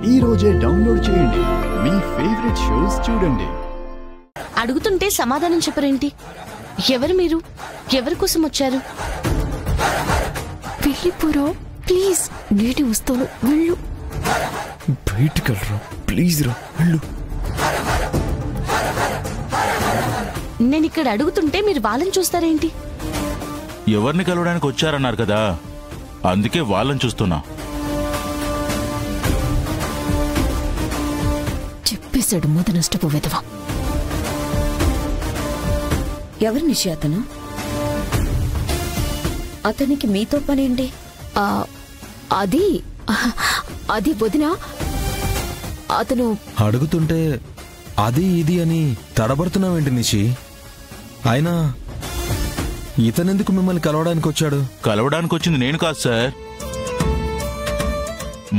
ఈ రోజే డౌన్లోడ్ చేయండి. మీ ఫేవరెట్ షోస్ చూడండి. అడుగుతుంటే సమాధానం చెప్పరేంటి? ఎవరు మీరు? ఎవరి కోసం వచ్చారు? వెళ్ళిపోరా ప్లీజ్. నేటి వస్తాను, వెళ్ళు. బయటికి వెళ్ళరా ప్లీజ్. రా వెళ్ళు. నేను ఇక్కడ అడుగుతుంటే మీరు వాళ్ళని చూస్తారేంటి? ఎవరిని కలవడానికి వచ్చారన్నారు కదా, అందుకే వాళ్ళని చూస్తున్నా. చెప్పేశాడు మూత నష్టపు విధవ. ఎవరి నిషి అతను? అతనికి మీతో పనేంటి? అది వదినా. అతను అడుగుతుంటే అది ఇది అని తడబడుతున్నావేంటి నిషి? అయినా ఇతనెందుకు మిమ్మల్ని కలవడానికి వచ్చాడు? కలవడానికి వచ్చింది నేను కాదు సార్,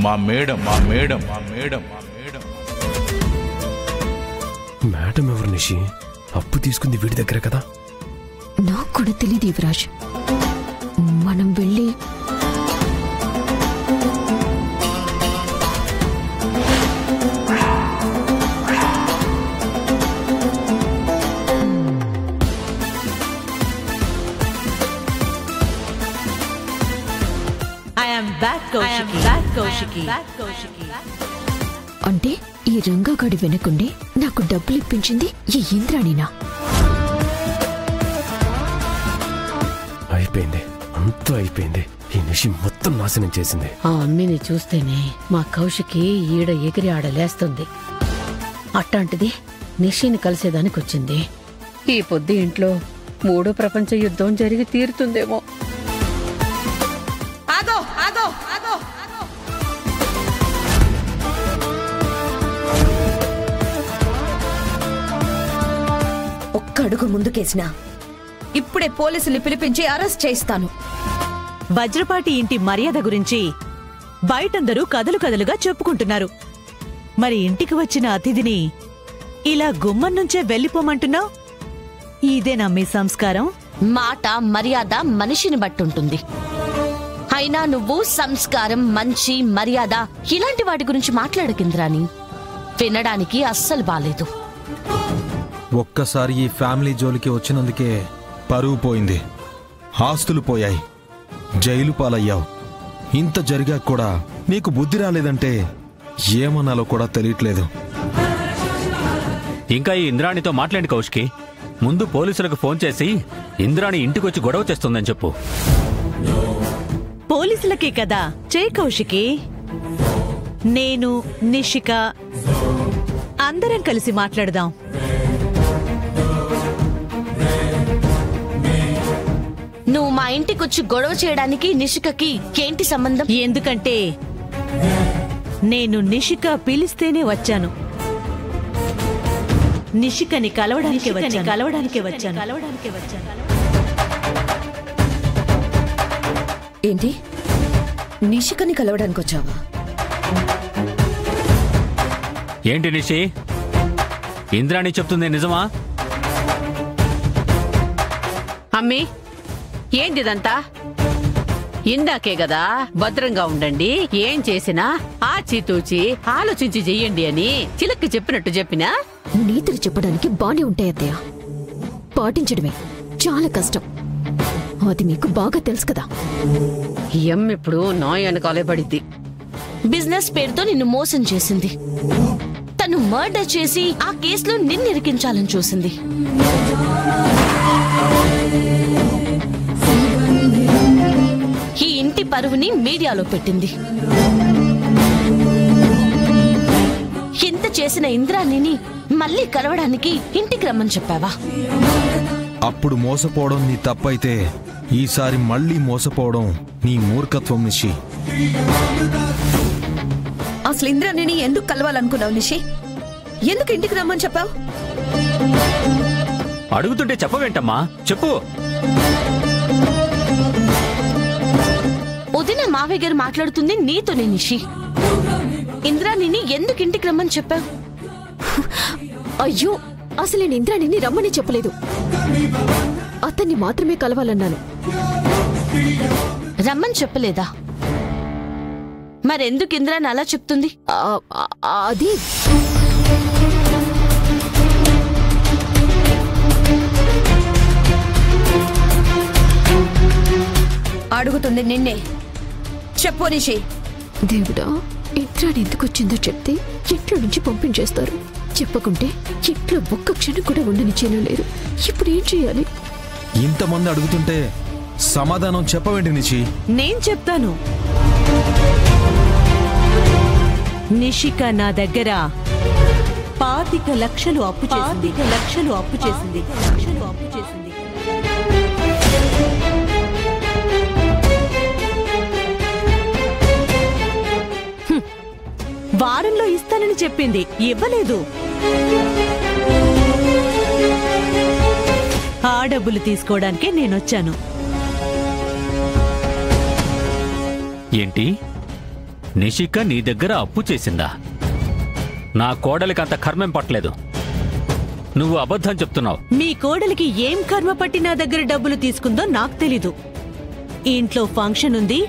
మా మేడం. మేడం ఎవరు నిషి? అప్పు తీసుకుంది వీడి దగ్గర కదా. నాకు కూడా తెలియదు యువరాజ్. మనం వెళ్ళి అంటే ఈ రంగాగాడి వెనకుండి నాకు డబ్బులు ఇప్పించింది ఈ ఇంద్రాణినా? అయిపోయింది, అంతా అయిపోయింది. ఈ నిషి మొత్తం నాశనం చేసింది. ఆ అమ్మిని చూస్తేనే మా కౌశికి ఈడ ఎగిరి ఆడలేస్తుంది. అట్టాంటిది నిషిని కలిసేదానికి వచ్చింది. ఈ పొద్దు ఇంట్లో మూడో ప్రపంచ యుద్ధం జరిగి తీరుతుందేమో. ఒక్క అడుగు ముందుకేసినా ఇప్పుడే పోలీసుల్ని పిలిపించి అరెస్ట్ చేయిస్తాను. వజ్రపాటి ఇంటి మర్యాద గురించి బయటందరూ కథలుగా చెప్పుకుంటున్నారు. మరి ఇంటికి వచ్చిన అతిథిని ఇలా గుమ్మం నుంచే వెళ్ళిపోమంటున్నావు? ఇదేనా మీ సంస్కారం? మాట మర్యాద మనిషిని బట్టుంటుంది. అయినా నువ్వు సంస్కారం, మంచి, మర్యాద ఇలాంటి వాటి గురించి మాట్లాడకింద్రాని. వినడానికి అస్సలు బాలేదు. ఒక్కసారి ఈ ఫ్యామిలీ జోలికి వచ్చినందుకే పరువు పోయింది, ఆస్తులు పోయాయి, జైలు పాలయ్యావు. ఇంత జరిగా కూడా నీకు బుద్ధి రాలేదంటే ఏమన్నాలో కూడా తెలియట్లేదు. ఇంకా ఈ ఇంద్రాణితో మాట్లాడి కౌశికి, ముందు పోలీసులకు ఫోన్ చేసి ఇంద్రాణి ఇంటికొచ్చి గొడవ చేస్తుందని చెప్పు. పోలీసులకే కదా చేయి కౌశికి. నేను, నిషిక అందరం కలిసి మాట్లాడదాం. నువ్వు మా ఇంటికొచ్చి గొడవ చేయడానికి నిషికకి ఏంటి సంబంధం? ఎందుకంటే నేను నిషిక పిలిస్తేనే వచ్చాను. నిషికని కలవడానికి వచ్చాను. ఏంటి, నిషికని కలవడానికి వచ్చావా? ఏంటి నిషి, ఇంద్రాణి చెప్తుంది నిజమా? అమ్మి, ఏంటిదంతా? ఇందాకే కదా భద్రంగా ఉండండి, ఏం చేసినా ఆచితూచి ఆలోచించి చెయ్యండి అని చిలక్కి చెప్పినట్టు చెప్పినా? నీతులు చెప్పడానికి బానే ఉంటాయి అత్తయ్య, పాటించడమే చాలా కష్టం. అది మీకు బాగా తెలుసు కదా. ఇప్పుడు నా వెనకాలే పడిద్ది. బిజినెస్ పేరుతో నిన్ను మోసం చేసింది. తను మర్డర్ చేసి ఆ కేసులో నిన్ను ఇరికించాలని చూసింది. ఈ ఇంటి పరువుని మీడియాలో పెట్టింది. ఇంత చేసిన ఇంద్రాణిని మళ్ళీ కలవడానికి ఇంటికి రమ్మని చెప్పావా? అప్పుడు మోసపోవడం నీ తప్పైతే ఈసారి మళ్ళీ మోసపోవడం నీ మూర్ఖత్వం నిషి. అసలు ఇంద్రాణిని ఎందుకు కలవాలనుకున్నావు నిషి? ఎందుకు ఇంటికి రమ్మని చెప్పావు? అడుగుతుంటే చెప్పవేంటమ్మా, చెప్పు. వదిన మావయ్య గారు మాట్లాడుతుంది నీతోనే నిషి. ఇంద్రాణిని ఎందుకు ఇంటికి రమ్మని చెప్పావు? అయ్యో, అసలు నేను ఇంద్రాణిని రమ్మని చెప్పలేదు. అతన్ని మాత్రమే కలవాలన్నాను. రమ్మని చెప్పలేదా? మరెందుకు ఇంద్రాని అలా చెప్తుంది? అది అడుగుతుంది నిన్నే. చెప్పు నిషి. దేవుడా, ఇంద్రాని ఎందుకు వచ్చిందో చెప్తే ఇంట్లో నుంచి పంపించేస్తారు. చెప్పకుంటే ఇంట్లో ఒక్క క్షణం కూడా ఉండనిచ్చేలా లేరు. ఇప్పుడు ఏం చేయాలి? ఇంతమంది అడుగుతుంటే సమాధానం చెప్పవేంటి నిషి? నేను చెప్తాను. నిషిక నా దగ్గర 25 లక్షలు అప్పు చేసింది. వారంలో ఇస్తానని చెప్పింది, ఇవ్వలేదు. ఆ డబ్బులు తీసుకోవడానికే నేనొచ్చాను. ఏంటి, నిషిక నీ దగ్గర అప్పు చేసిందా? నా కోడలికి అంత కర్మేం పట్టలేదు. నువ్వు అబద్ధం చెప్తున్నావు. మీ కోడలికి ఏం కర్మ పట్టి నా దగ్గర డబ్బులు తీసుకుందో నాకు తెలీదు. ఇంట్లో ఫంక్షన్ ఉంది,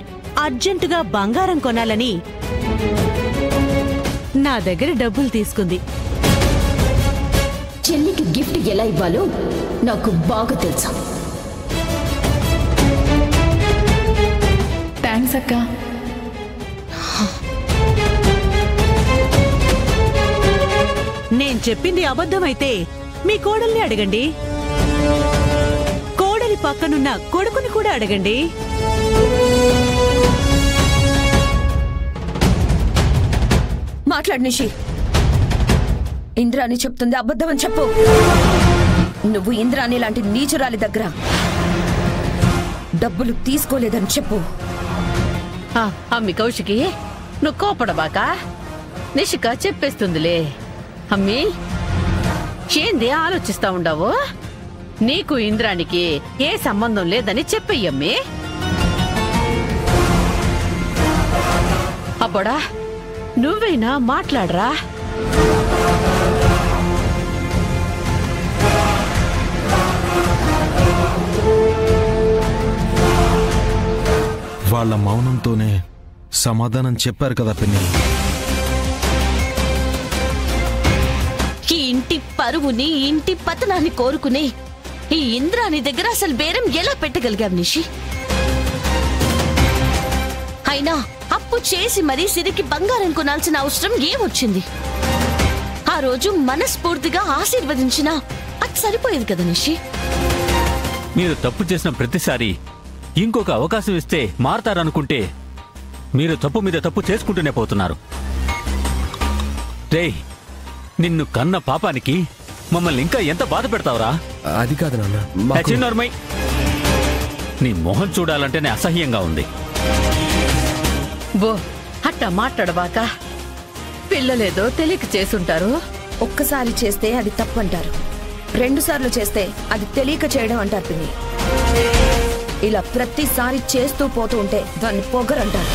అర్జెంటుగా బంగారం కొనాలని నా దగ్గర డబ్బులు తీసుకుంది. చెల్లికి గిఫ్ట్ ఎలా ఇవ్వాలో నాకు బాగా తెలుసు. థ్యాంక్స్ అక్క. నేను చెప్పింది అబద్ధమైతే మీ కోడల్ని అడగండి. కోడలి పక్కనున్న కొడుకుని కూడా అడగండి. మాట్లాడు నిషి. ఇంద్రాని చెప్తుంది అబద్ధమని చెప్పు. నువ్వు ఇంద్రాని లాంటి నీచురాలి దగ్గర డబ్బులు తీసుకోలేదని చెప్పు. అమ్మి కౌశికి, నువ్వు కోపడబాక. నిషిక చెప్పేస్తుందిలే. అమ్మి, ఏంది ఆలోచిస్తా ఉండవు? నీకు ఇంద్రానికి ఏ సంబంధం లేదని చెప్పయ్యమ్మి. అబ్బడా, నువ్వైనా మాట్లాడరా. వాళ్ళ మౌనంతోనే సమాధానం చెప్పారు కదా పిన్ని. ఈ ఇంటి పరువుని, ఇంటి పతనాన్ని కోరుకునే ఈ ఇంద్రాని దగ్గర అసలు బేరం ఎలా పెట్టగలిగాం నిషి? అయినా అప్పు చేసి మరీ సిరికి బంగారం కొనాల్సిన అవసరం ఏమొచ్చింది? ఆ రోజు మనస్ఫూర్తిగా ఆశీర్వదించినా అది సరిపోయేది కదా నిషి. మీరు తప్పు చేసిన ప్రతిసారి ఇంకొక అవకాశం ఇస్తే మారతారనుకుంటే మీరు తప్పు మీద తప్పు చేసుకుంటూనే పోతున్నారు. రేయ్, నిన్ను కన్న పాపానికి మమ్మల్ని ఇంకా ఎంత బాధ పెడతావురా? అది కాదు నాన్న. చిన్నర్మై, నీ మొహం చూడాలంటేనే అసహ్యంగా ఉంది. బో, అట్టా మాట్లాడబాక. పిల్లలేదో తెలియక చేసుంటారు. ఒక్కసారి చేస్తే అది తప్పంటారు, 2 సార్లు చేస్తే అది తెలియక చేయడం అంటారు పిన్ని. ఇలా ప్రతిసారి చేస్తూ పోతూ ఉంటే దాన్ని పొగరంటారు.